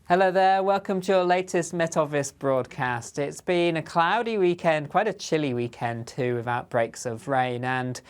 Hello there, welcome to your latest Met Office broadcast. It's been a cloudy weekend, quite a chilly weekend too, with outbreaks of rain, and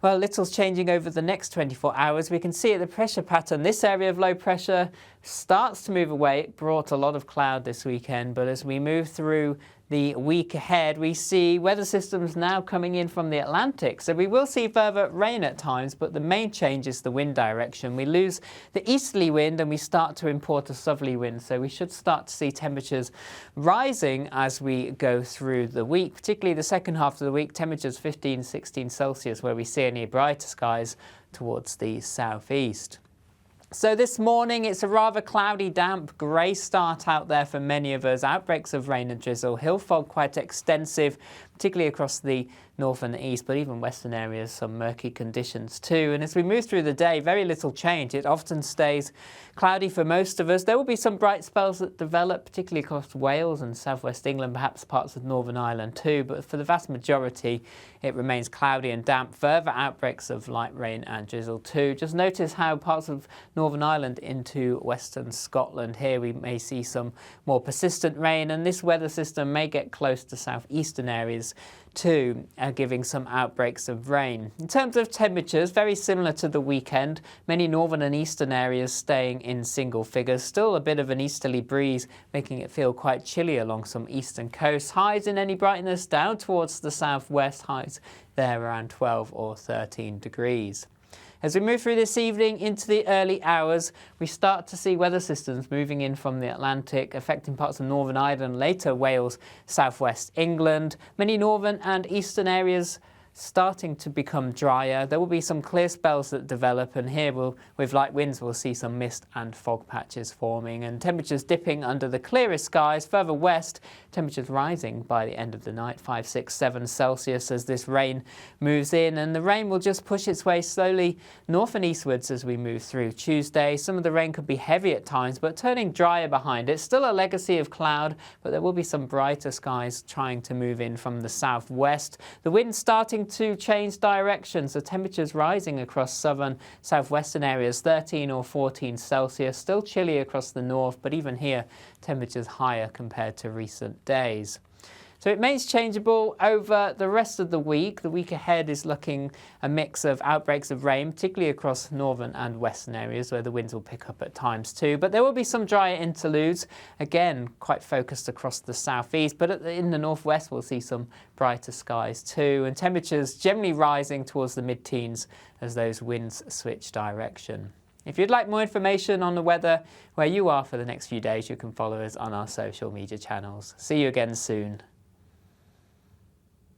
well, little's changing over the next 24 hours. We can see the pressure pattern. This area of low pressure starts to move away. It brought a lot of cloud this weekend, but as we move through the week ahead, we see weather systems now coming in from the Atlantic. So we will see further rain at times, but the main change is the wind direction. We lose the easterly wind and we start to import a southerly wind. So we should start to see temperatures rising as we go through the week, particularly the second half of the week, temperatures 15, 16 Celsius, where we see any brighter skies towards the southeast. So this morning, it's a rather cloudy, damp, grey start out there for many of us. Outbreaks of rain and drizzle, hill fog quite extensive, particularly across the north and the east, but even western areas, some murky conditions too. And as we move through the day, very little change. It often stays cloudy for most of us. There will be some bright spells that develop, particularly across Wales and southwest England, perhaps parts of Northern Ireland too, but for the vast majority, it remains cloudy and damp. Further outbreaks of light rain and drizzle too. Just notice how parts of Northern Ireland into western Scotland, here we may see some more persistent rain, and this weather system may get close to southeastern areas too, giving some outbreaks of rain. In terms of temperatures, very similar to the weekend. Many northern and eastern areas staying in single figures. Still a bit of an easterly breeze, making it feel quite chilly along some eastern coasts. Highs in any brightness down towards the southwest, highs there around 12 or 13 degrees. As we move through this evening into the early hours, we start to see weather systems moving in from the Atlantic, affecting parts of Northern Ireland, later Wales, southwest England. Many northern and eastern areas starting to become drier. There will be some clear spells that develop, and here with light winds we'll see some mist and fog patches forming, and temperatures dipping under the clearest skies. Further west, temperatures rising by the end of the night, 5, 6, 7 Celsius as this rain moves in, and the rain will just push its way slowly north and eastwards as we move through Tuesday. Some of the rain could be heavy at times, but turning drier behind it. Still a legacy of cloud, but there will be some brighter skies trying to move in from the southwest. The wind starting to change direction, so temperatures rising across southern, southwestern areas, 13 or 14 Celsius. Still chilly across the north, but even here, temperatures higher compared to recent days. So it remains changeable over the rest of the week. The week ahead is looking a mix of outbreaks of rain, particularly across northern and western areas where the winds will pick up at times too. But there will be some drier interludes, again quite focused across the southeast, but in the northwest we'll see some brighter skies too, and temperatures generally rising towards the mid-teens as those winds switch direction. If you'd like more information on the weather where you are for the next few days, you can follow us on our social media channels. See you again soon.